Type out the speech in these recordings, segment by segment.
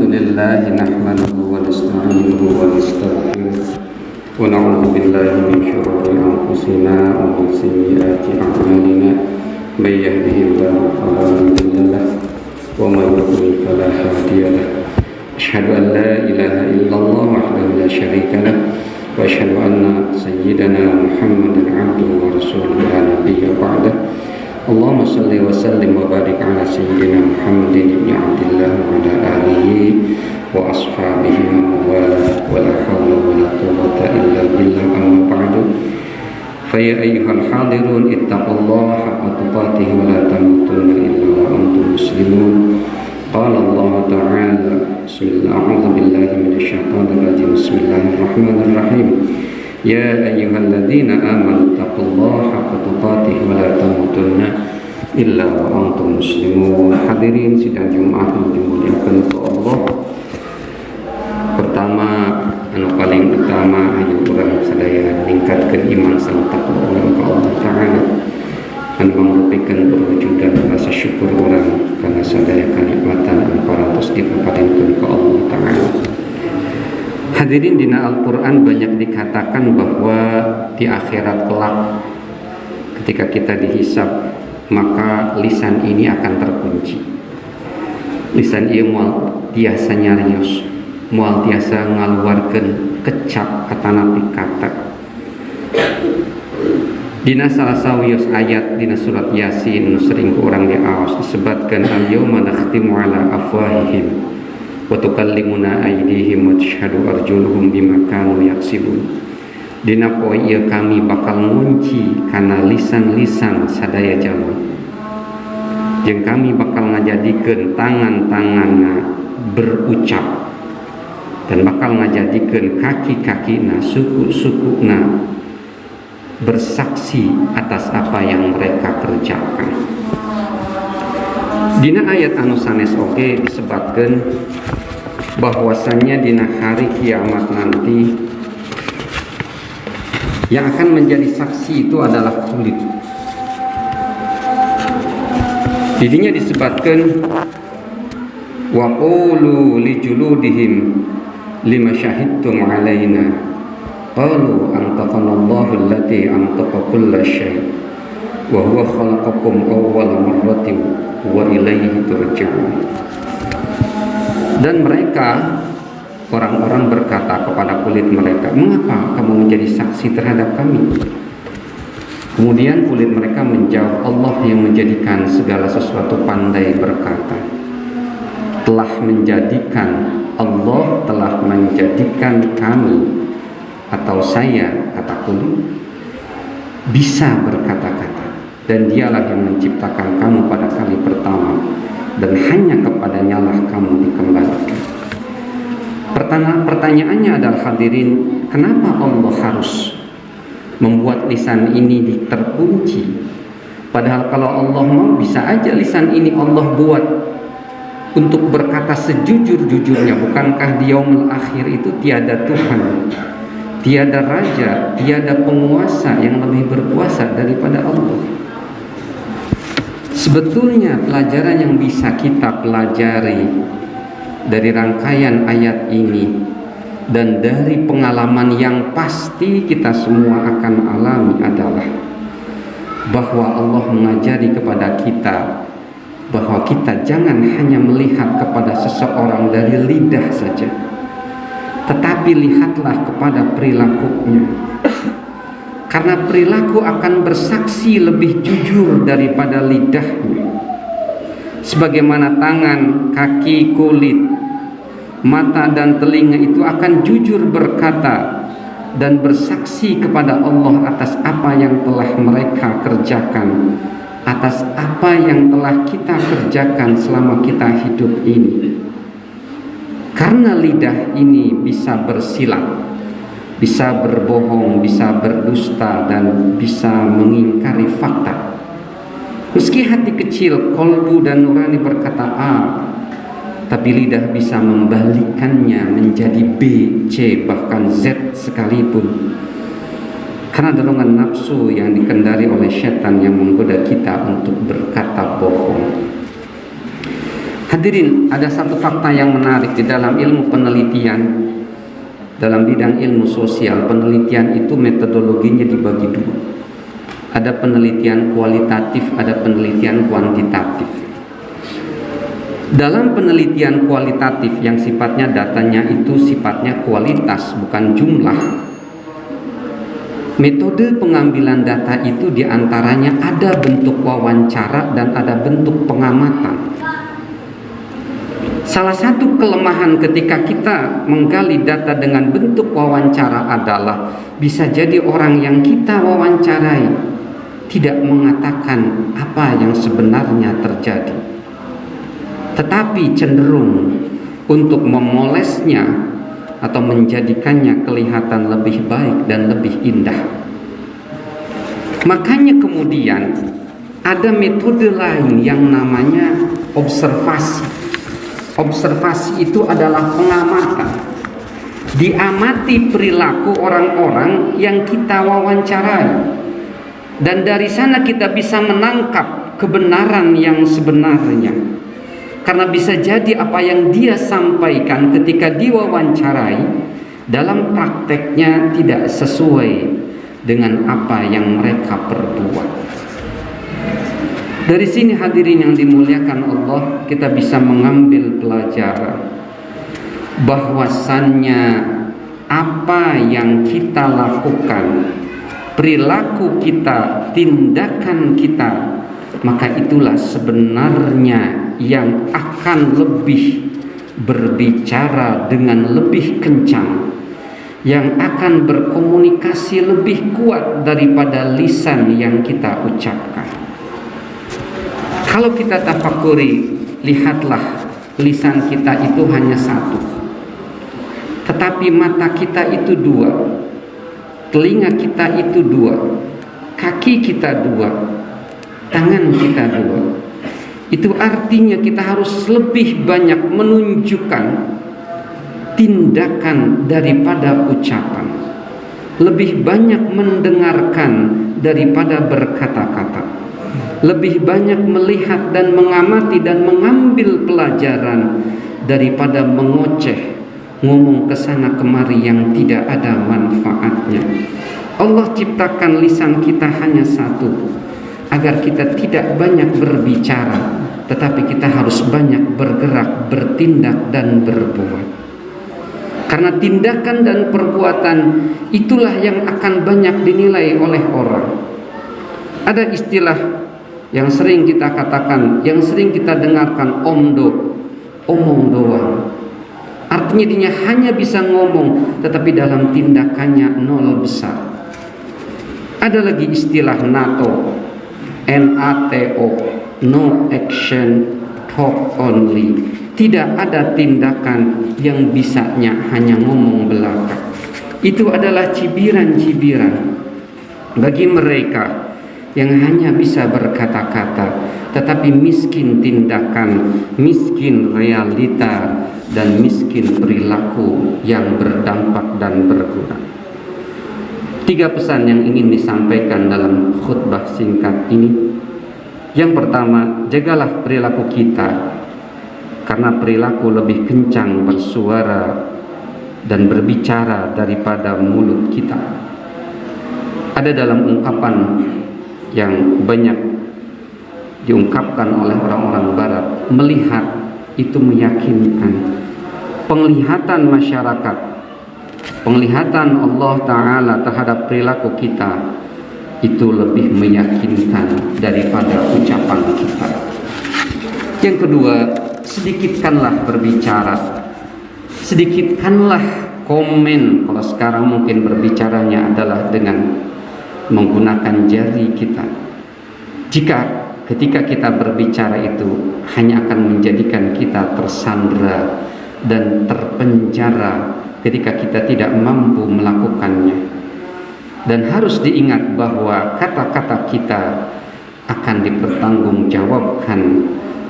لله نحمده ونستعينه ونستغفره ونعوذ بالله من شرور أنفسنا ومن سيئات أعمالنا من يهده الله فلا مضل له ومن يضلل فلا هادي له أشهد أن لا إله إلا الله وحده لا شريك له وأشهد أن سيدنا محمدا عبده ورسوله لا نبي بعده اللهم صل وسلم وبارك على سيدنا محمد بن عبد الله وعلى آله وأصحابه ومن والاه ولا حول ولا قوة إلا بالله أما بعد فيا أيها الحاضرون اتقوا الله حق تقاته ولا تموتن إلا وأنتم مسلمون قال الله تعالى بسم الله أعوذ بالله من الشيطان الرجيم بسم الله الرحمن الرحيم يا أيها الذين آمنوا اتقوا الله حق تقاته ولا تموتن إلا وأنتم مسلمون. Hadirin sidang Jumat yang dimuliakan oleh Allah. Pertama, paling utama ayo urang sadaya meningkatkan iman sareng takwa urang ka Allah Taala. Anu mangrupakeun perwujudan rasa syukur urang kana sadaya kanikmatan anu parantos dipaparinkeun ka Allah Taala. Hadirin, dina Al-Quran banyak dikatakan bahwa di akhirat kelak ketika kita dihisab maka lisan ini akan terkunci. Lisan ieu moal tiasa nyarios, moal tiasa ngaluarkeun kecap atanapi kata. Dina salah sawios ayat dina surat Yasin nu sering ku urang diaos disebutkeun al-yauma nakhtimu ala afwahihim wa tukallimuna aydihim wa tashhadu arjuluhum bima kanu yaksibun. Dina poe ieu kami bakal ngunci kana lisan-lisan sadaya jalma. Jeung kami bakal ngajadikeun tangan-tanganna berucap dan bakal ngajadikeun kaki-kakina, suku-sukuna bersaksi atas apa yang mereka kerjakan. Dina ayat anu sanes oge disebutkeun bahwasannya dina hari kiamat nanti yang akan menjadi saksi itu adalah kulit. Didinya disebutkan wa qulu li juludihim lima syahidtum alaina qalu antaqana Allahu allati antaqa kulla syai' wa huwa khalaqakum awwala marratin wa ilaihi turja'un. Dan mereka orang-orang berkata kepada kulit mereka, mengapa kamu menjadi saksi terhadap kami? Kemudian kulit mereka menjawab, Allah yang menjadikan segala sesuatu pandai berkata. Allah telah menjadikan kami atau saya, kata kulit, bisa berkata-kata, dan dialah yang menciptakan kamu pada kali pertama, dan hanya kepadanya lah kamu dikembalikan. Pertanyaannya adalah, hadirin, kenapa Allah harus membuat lisan ini terkunci? Padahal kalau Allah mau bisa aja lisan ini Allah buat untuk berkata sejujur-jujurnya. Bukankah di yaumul akhir itu tiada Tuhan, tiada raja, tiada penguasa yang lebih berkuasa daripada Allah? Sebetulnya pelajaran yang bisa kita pelajari dari rangkaian ayat ini dan dari pengalaman yang pasti kita semua akan alami adalah bahwa Allah mengajari kepada kita bahwa kita jangan hanya melihat kepada seseorang dari lidah saja, tetapi lihatlah kepada perilakunya. Karena perilaku akan bersaksi lebih jujur daripada lidahnya. Sebagaimana tangan, kaki, kulit, mata dan telinga itu akan jujur berkata dan bersaksi kepada Allah atas apa yang telah mereka kerjakan, atas apa yang telah kita kerjakan selama kita hidup ini. Karena lidah ini bisa bersilap, bisa berbohong, bisa berdusta, dan bisa mengingkari fakta. Meski hati kecil, kolbu dan nurani berkata A, tapi lidah bisa membalikkannya menjadi B, C, bahkan Z sekalipun. Karena dorongan nafsu yang dikendari oleh setan yang menggoda kita untuk berkata bohong. Hadirin, ada satu fakta yang menarik di dalam ilmu penelitian. Dalam bidang ilmu sosial, penelitian itu metodologinya dibagi dua. Ada penelitian kualitatif, ada penelitian kuantitatif. Dalam penelitian kualitatif yang sifatnya datanya itu sifatnya kualitas, bukan jumlah. Metode pengambilan data itu diantaranya ada bentuk wawancara dan ada bentuk pengamatan. Salah satu kelemahan ketika kita menggali data dengan bentuk wawancara adalah bisa jadi orang yang kita wawancarai tidak mengatakan apa yang sebenarnya terjadi, tetapi cenderung untuk memolesnya atau menjadikannya kelihatan lebih baik dan lebih indah. Makanya kemudian ada metode lain yang namanya observasi. Observasi itu adalah pengamatan. Diamati perilaku orang-orang yang kita wawancarai, dan dari sana kita bisa menangkap kebenaran yang sebenarnya. Karena bisa jadi apa yang dia sampaikan ketika diwawancarai dalam prakteknya tidak sesuai dengan apa yang mereka perbuat. Dari sini hadirin yang dimuliakan Allah, kita bisa mengambil pelajaran bahwasannya apa yang kita lakukan, perilaku kita, tindakan kita, maka itulah sebenarnya yang akan lebih berbicara dengan lebih kencang, yang akan berkomunikasi lebih kuat daripada lisan yang kita ucapkan. Kalau kita tafakuri, lihatlah lisan kita itu hanya satu, tetapi mata kita itu dua, telinga kita itu dua, kaki kita dua, tangan kita dua. Itu artinya kita harus lebih banyak menunjukkan tindakan daripada ucapan, lebih banyak mendengarkan daripada berkata-kata, lebih banyak melihat dan mengamati dan mengambil pelajaran daripada mengoceh, ngomong kesana kemari yang tidak ada manfaatnya. Allah ciptakan lisan kita hanya satu, agar kita tidak banyak berbicara, tetapi kita harus banyak bergerak, bertindak dan berbuat. Karena tindakan dan perbuatan itulah yang akan banyak dinilai oleh orang. Ada istilah yang sering kita katakan, yang sering kita dengarkan, omdo, omong doang. Artinya dia hanya bisa ngomong, tetapi dalam tindakannya nol besar. Ada lagi istilah NATO, NATO, no action, talk only. Tidak ada tindakan, yang bisanya hanya ngomong belaka. Itu adalah cibiran-cibiran bagi mereka yang hanya bisa berkata-kata, tetapi miskin tindakan, miskin realita, dan miskin perilaku yang berdampak dan berguna. 3 pesan yang ingin disampaikan dalam khutbah singkat ini. Yang pertama, jagalah perilaku kita, karena perilaku lebih kencang bersuara dan berbicara daripada mulut kita. Ada dalam ungkapan yang banyak diungkapkan oleh orang-orang barat, melihat itu meyakinkan. Penglihatan masyarakat, penglihatan Allah Ta'ala terhadap perilaku kita itu lebih meyakinkan daripada ucapan kita. Yang kedua, sedikitkanlah berbicara, sedikitkanlah komen. Kalau sekarang mungkin berbicaranya adalah dengan menggunakan jari kita. Jika ketika kita berbicara itu hanya akan menjadikan kita tersandra dan terpenjara ketika kita tidak mampu melakukannya. Dan harus diingat bahwa kata-kata kita akan dipertanggungjawabkan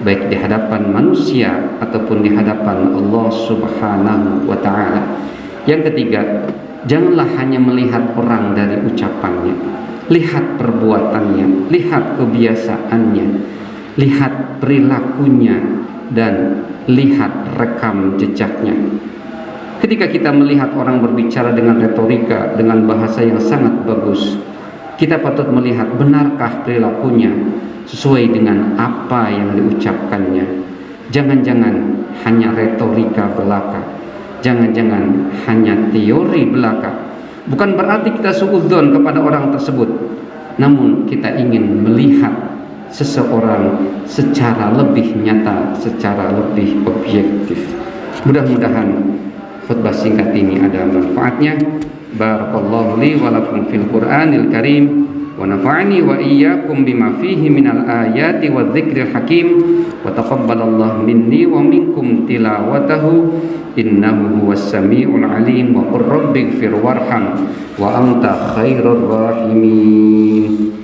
baik di hadapan manusia ataupun di hadapan Allah Subhanahu wa Ta'ala. Yang ketiga, janganlah hanya melihat orang dari ucapannya, lihat perbuatannya, lihat kebiasaannya, lihat perilakunya, dan lihat rekam jejaknya. Ketika kita melihat orang berbicara dengan retorika, dengan bahasa yang sangat bagus, kita patut melihat benarkah perilakunya sesuai dengan apa yang diucapkannya. Jangan-jangan hanya retorika belaka, jangan-jangan hanya teori belaka. Bukan berarti kita suudzon kepada orang tersebut, namun kita ingin melihat seseorang secara lebih nyata, secara lebih objektif. Mudah-mudahan khutbah singkat ini ada manfaatnya. Barakallahu li wa lakum fil Qur'anil Karim wa nafa'ani wa iyyakum bima fihi minal ayati wa dzikril hakim wa taqabbalallahu minni wa minkum tilawatahu innahu huwas samiul alim wa qur rabbighfir warham wa anta khairur rahimin.